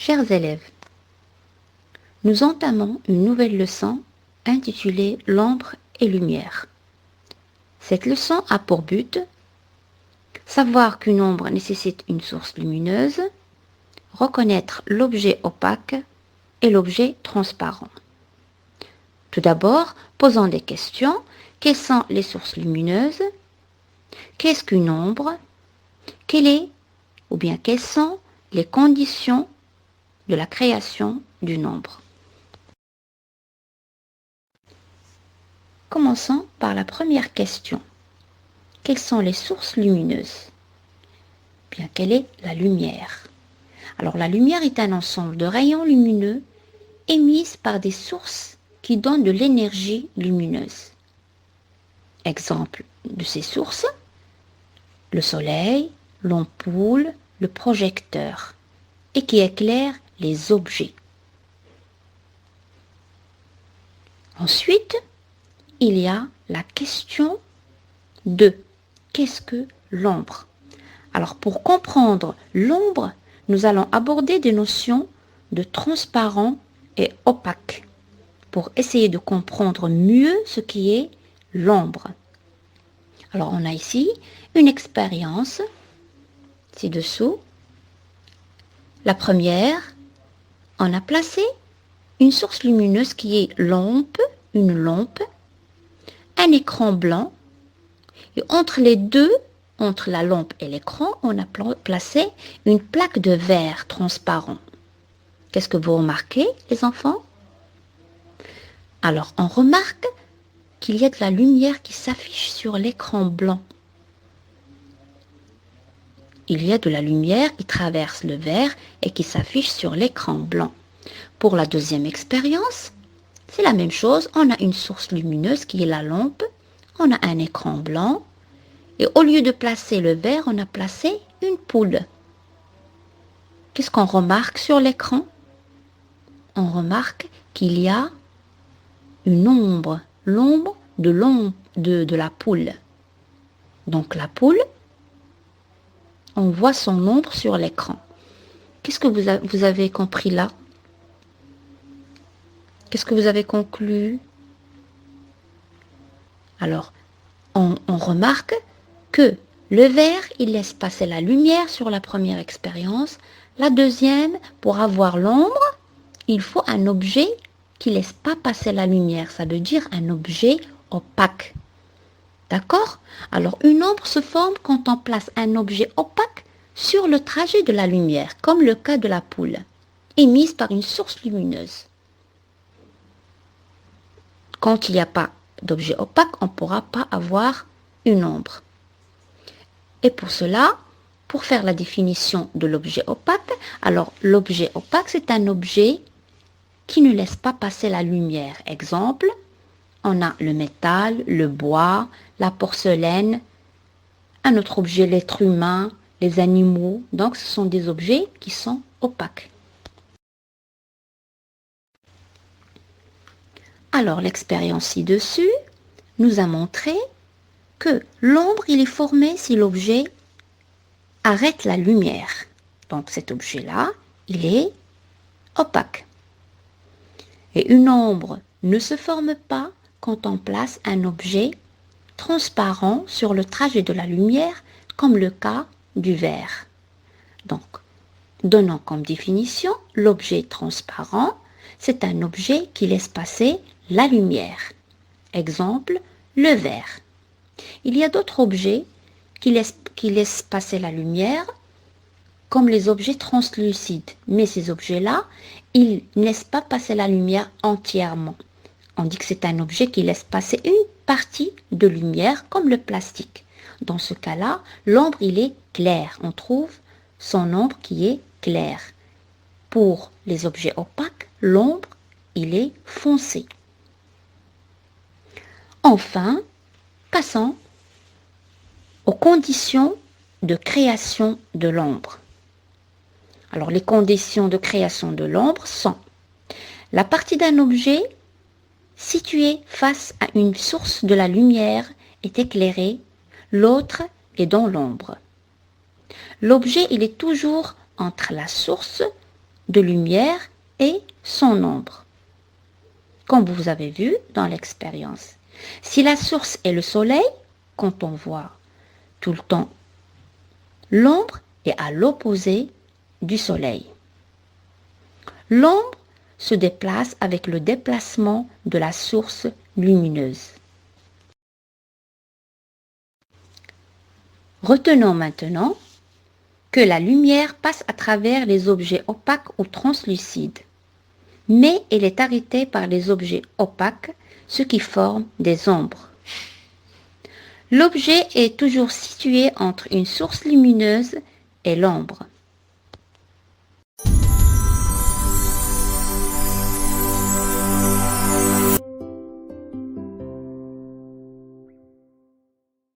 Chers élèves, nous entamons une nouvelle leçon intitulée L'ombre et lumière. Cette leçon a pour but savoir qu'une ombre nécessite une source lumineuse, reconnaître l'objet opaque et l'objet transparent. Tout d'abord, posons des questions. Quelles sont les sources lumineuses? Qu'est-ce qu'une ombre? Quelles sont les conditions de la création d'une ombre? Commençons par la première question. Quelles sont les sources lumineuses? Bien, quelle est la lumière? Alors, la lumière est un ensemble de rayons lumineux émis par des sources qui donnent de l'énergie lumineuse. Exemple de ces sources, le soleil, l'ampoule, le projecteur, et qui éclairent les objets. Ensuite, il y a la question de qu'est-ce que l'ombre? Alors, pour comprendre l'ombre, nous allons aborder des notions de transparent et opaque pour essayer de comprendre mieux ce qui est l'ombre. Alors, on a ici une expérience ci-dessous. La première, on a placé une source lumineuse qui est une lampe, un écran blanc, et entre les deux, entre la lampe et l'écran, on a placé une plaque de verre transparent. Qu'est-ce que vous remarquez, les enfants? Alors, on remarque qu'il y a de la lumière qui s'affiche sur l'écran blanc. Il y a de la lumière qui traverse le verre et qui s'affiche sur l'écran blanc. Pour la deuxième expérience, c'est la même chose. On a une source lumineuse qui est la lampe. On a un écran blanc. Et au lieu de placer le verre, on a placé une poule. Qu'est-ce qu'on remarque sur l'écran? On remarque qu'il y a une ombre, l'ombre de la poule. Donc la poule, on voit son ombre sur l'écran. Qu'est-ce que vous avez compris là? Qu'est-ce que vous avez conclu? Alors, on remarque que le verre, il laisse passer la lumière sur la première expérience. La deuxième, pour avoir l'ombre, il faut un objet qui ne laisse pas passer la lumière. Ça veut dire un objet opaque. D'accord? Alors, une ombre se forme quand on place un objet opaque sur le trajet de la lumière, comme le cas de la poule, émise par une source lumineuse. Quand il n'y a pas d'objet opaque, on ne pourra pas avoir une ombre. Et pour cela, pour faire la définition de l'objet opaque, alors l'objet opaque, c'est un objet qui ne laisse pas passer la lumière. Exemple, on a le métal, le bois, la porcelaine, un autre objet, l'être humain, les animaux. Donc, ce sont des objets qui sont opaques. Alors, l'expérience ci-dessus nous a montré que l'ombre, il est formé si l'objet arrête la lumière. Donc, cet objet-là, il est opaque. Et une ombre ne se forme pas quand on place un objet transparent sur le trajet de la lumière, comme le cas du verre. Donc, donnons comme définition, l'objet transparent, c'est un objet qui laisse passer la lumière. Exemple, le verre. Il y a d'autres objets qui laissent passer la lumière, comme les objets translucides. Mais ces objets-là, ils ne laissent pas passer la lumière entièrement. On dit que c'est un objet qui laisse passer une partie de lumière, comme le plastique. Dans ce cas-là, l'ombre, il est clair. On trouve son ombre qui est claire. Pour les objets opaques, l'ombre, il est foncé. Enfin, passons aux conditions de création de l'ombre. Alors, les conditions de création de l'ombre sont la partie d'un objet situé face à une source de la lumière est éclairée, l'autre est dans l'ombre. L'objet, il est toujours entre la source de lumière et son ombre. Comme vous avez vu dans l'expérience. Si la source est le soleil, quand on voit tout le temps, l'ombre est à l'opposé du soleil. L'ombre se déplace avec le déplacement de la source lumineuse. Retenons maintenant que la lumière passe à travers les objets opaques ou translucides, mais elle est arrêtée par les objets opaques, ce qui forme des ombres. L'objet est toujours situé entre une source lumineuse et l'ombre.